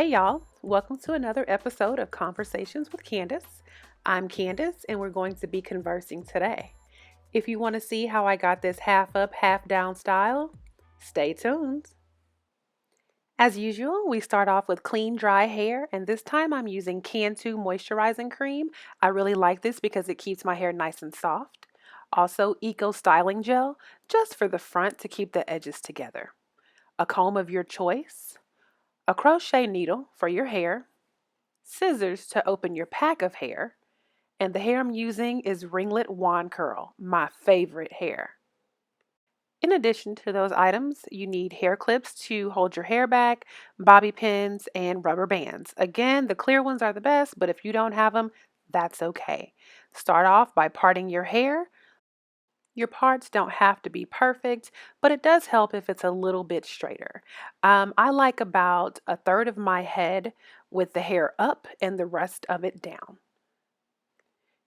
Hey y'all, welcome to another episode of Conversations with Candace. I'm Candace and we're going to be conversing today. If you want to see how I got this half up, half down style, stay tuned. As usual, we start off with clean, dry hair, and this time I'm using Cantu Moisturizing Cream. I really like this because it keeps my hair nice and soft. Also, Eco Styling Gel, just for the front to keep the edges together. A comb of your choice, a crochet needle for your hair, scissors to open your pack of hair, and the hair I'm using is Ringlet Wand Curl, my favorite hair. In addition to those items, you need hair clips to hold your hair back, bobby pins, and rubber bands. Again, the clear ones are the best, but if you don't have them, that's okay. Start off by parting your hair. Your parts don't have to be perfect, but it does help if it's a little bit straighter. I like about a third of my head with the hair up and the rest of it down.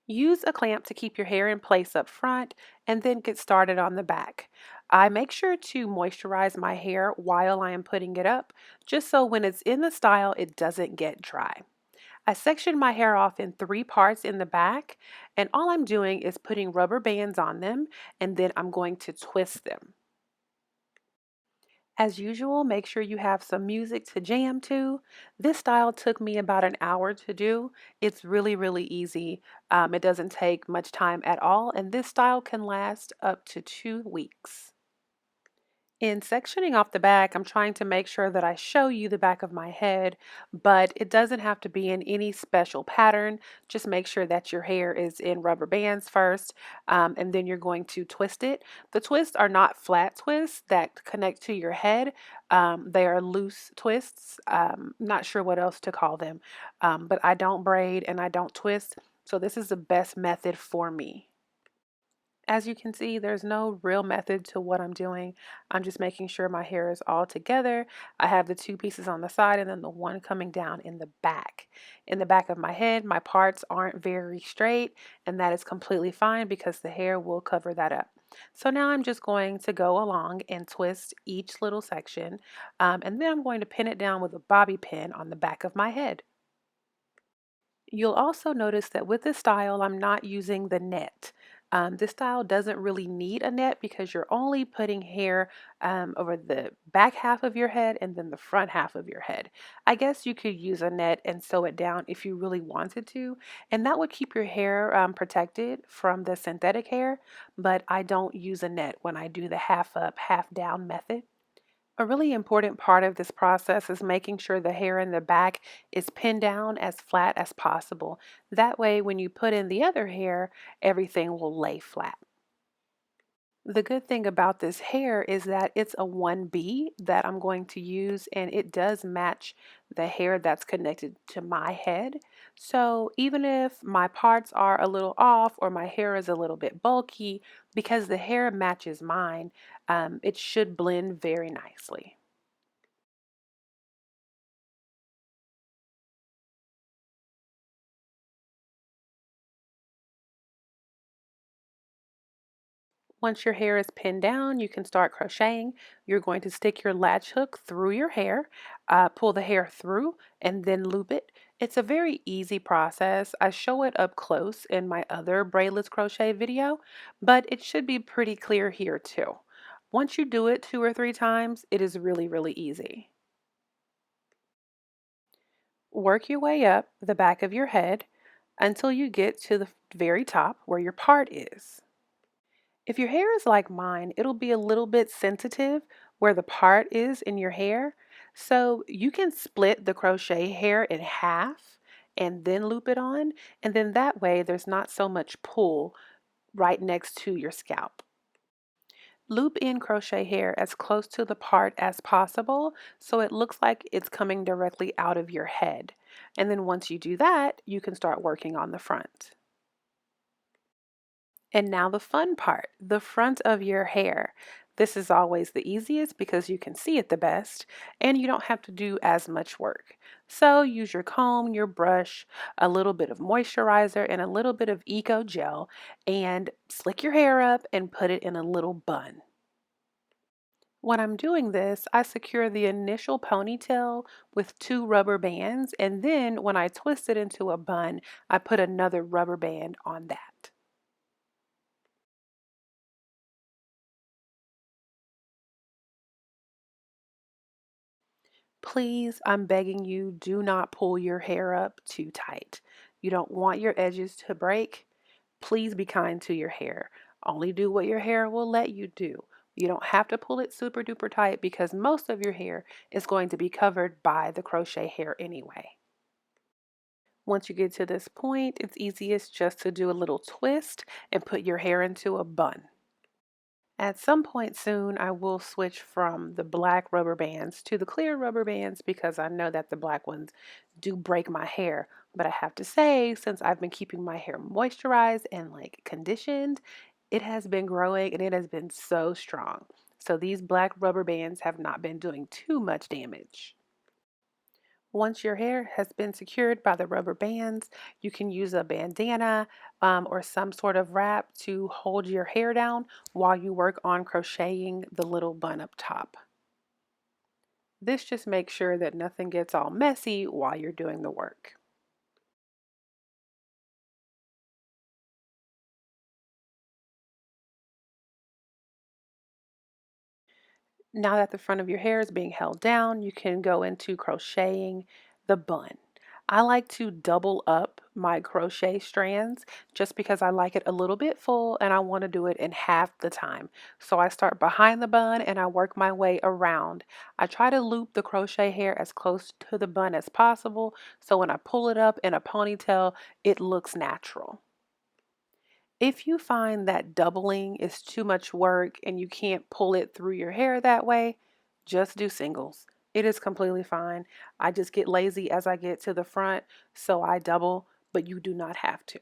Use a clamp to keep your hair in place up front and then get started on the back. I make sure to moisturize my hair while I am putting it up, just so when it's in the style, it doesn't get dry. I section my hair off in three parts in the back, and all I'm doing is putting rubber bands on them, and then I'm going to twist them. As usual, make sure you have some music to jam to. This style took me about an hour to do. It's really easy. It doesn't take much time at all, and this style can last up to 2 weeks. In sectioning off the back, I'm trying to make sure that I show you the back of my head, but it doesn't have to be in any special pattern. Just make sure that your hair is in rubber bands first, and then you're going to twist it. The twists are not flat twists that connect to your head. They are loose twists. Not sure what else to call them, but I don't braid and I don't twist, so this is the best method for me. As you can see, there's no real method to what I'm doing. I'm just making sure my hair is all together. I have the two pieces on the side and then the one coming down in the back. In the back of my head, my parts aren't very straight, and that is completely fine because the hair will cover that up. So now I'm just going to go along and twist each little section, and then I'm going to pin it down with a bobby pin on the back of my head. You'll also notice that with this style, I'm not using the net. This style doesn't really need a net because you're only putting hair over the back half of your head and then the front half of your head. I guess you could use a net and sew it down if you really wanted to, and that would keep your hair protected from the synthetic hair, but I don't use a net when I do the half up, half down method. A really important part of this process is making sure the hair in the back is pinned down as flat as possible. That way, when you put in the other hair, everything will lay flat. The good thing about this hair is that it's a 1B that I'm going to use, and it does match the hair that's connected to my head. So even if my parts are a little off or my hair is a little bit bulky, because the hair matches mine, it should blend very nicely. Once your hair is pinned down, you can start crocheting. You're going to stick your latch hook through your hair, pull the hair through, and then loop it. It's a very easy process. I show it up close in my other braidless crochet video, but it should be pretty clear here too. Once you do it 2 or 3 times, it is really easy. Work your way up the back of your head until you get to the very top where your part is. If your hair is like mine, it'll be a little bit sensitive where the part is in your hair. So you can split the crochet hair in half and then loop it on. And then that way there's not so much pull right next to your scalp. Loop in crochet hair as close to the part as possible so it looks like it's coming directly out of your head. And then once you do that, you can start working on the front. And now the fun part, the front of your hair. This is always the easiest because you can see it the best and you don't have to do as much work. So use your comb, your brush, a little bit of moisturizer, and a little bit of Eco Gel and slick your hair up and put it in a little bun. When I'm doing this, I secure the initial ponytail with two rubber bands, and then when I twist it into a bun, I put another rubber band on that. Please, I'm begging you, do not pull your hair up too tight. You don't want your edges to break. Please be kind to your hair. Only do what your hair will let you do. You don't have to pull it super duper tight because most of your hair is going to be covered by the crochet hair anyway. Once you get to this point, it's easiest just to do a little twist and put your hair into a bun. At some point soon, I will switch from the black rubber bands to the clear rubber bands because I know that the black ones do break my hair. But I have to say, since I've been keeping my hair moisturized and like conditioned, it has been growing and it has been so strong. So these black rubber bands have not been doing too much damage. Once your hair has been secured by the rubber bands, you can use a bandana or some sort of wrap to hold your hair down while you work on crocheting the little bun up top. This just makes sure that nothing gets all messy while you're doing the work. Now that the front of your hair is being held down, you can go into crocheting the bun. I like to double up my crochet strands just because I like it a little bit full and I want to do it in half the time. So I start behind the bun and I work my way around. I try to loop the crochet hair as close to the bun as possible so when I pull it up in a ponytail, it looks natural. If you find that doubling is too much work and you can't pull it through your hair that way, just do singles. It is completely fine. I just get lazy as I get to the front, so I double, but you do not have to.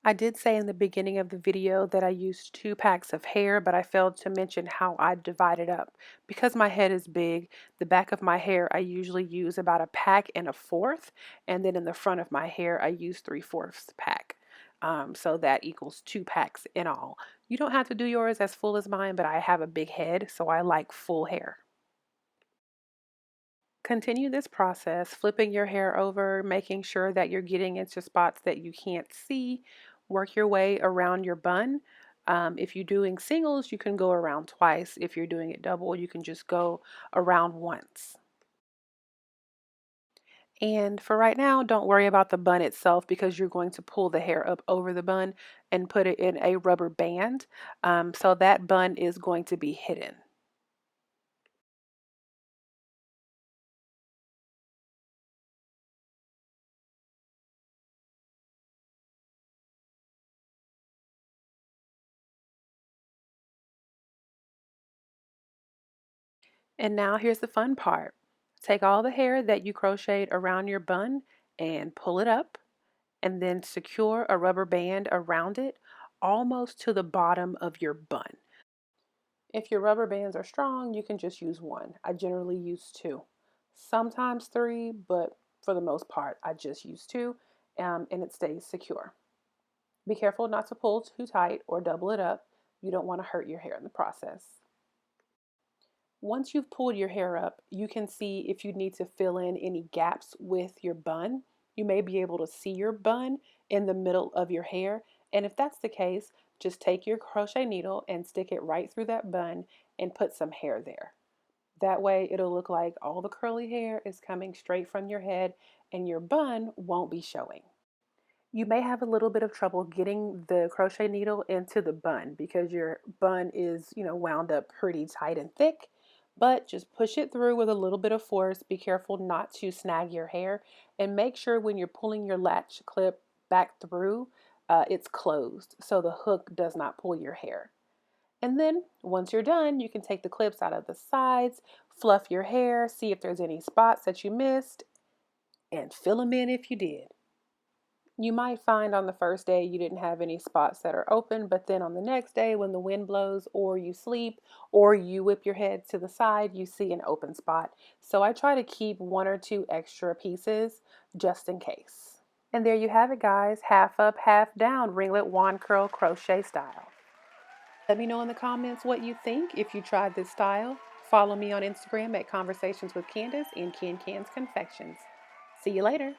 I did say in the beginning of the video that I used 2 packs of hair, but I failed to mention how I divide it up. Because my head is big, the back of my hair I usually use about 1 1/4 packs, and then in the front of my hair I use 3/4 pack. So that equals 2 packs in all. You don't have to do yours as full as mine, but I have a big head, so I like full hair. Continue this process, flipping your hair over, making sure that you're getting into spots that you can't see. Work your way around your bun. If you're doing singles, you can go around twice. If you're doing it double, you can just go around once. And for right now, don't worry about the bun itself because you're going to pull the hair up over the bun and put it in a rubber band. So that bun is going to be hidden. And now here's the fun part. Take all the hair that you crocheted around your bun and pull it up and then secure a rubber band around it almost to the bottom of your bun. If your rubber bands are strong, you can just use one. I generally use two, sometimes three, but for the most part, I just use two and it stays secure. Be careful not to pull too tight or double it up. You don't want to hurt your hair in the process. Once you've pulled your hair up, you can see if you need to fill in any gaps with your bun. You may be able to see your bun in the middle of your hair. And if that's the case, just take your crochet needle and stick it right through that bun and put some hair there. That way it'll look like all the curly hair is coming straight from your head and your bun won't be showing. You may have a little bit of trouble getting the crochet needle into the bun because your bun is, wound up pretty tight and thick, but just push it through with a little bit of force. Be careful not to snag your hair and make sure when you're pulling your latch clip back through, it's closed so the hook does not pull your hair. And then once you're done, you can take the clips out of the sides, fluff your hair, see if there's any spots that you missed, and fill them in if you did. You might find on the first day you didn't have any spots that are open, but then on the next day when the wind blows or you sleep or you whip your head to the side, you see an open spot. So I try to keep 1 or 2 extra pieces just in case. And there you have it, guys. Half up, half down ringlet wand curl crochet style. Let me know in the comments what you think if you tried this style. Follow me on Instagram at Conversations with Candace and Can Can's Confections. See you later.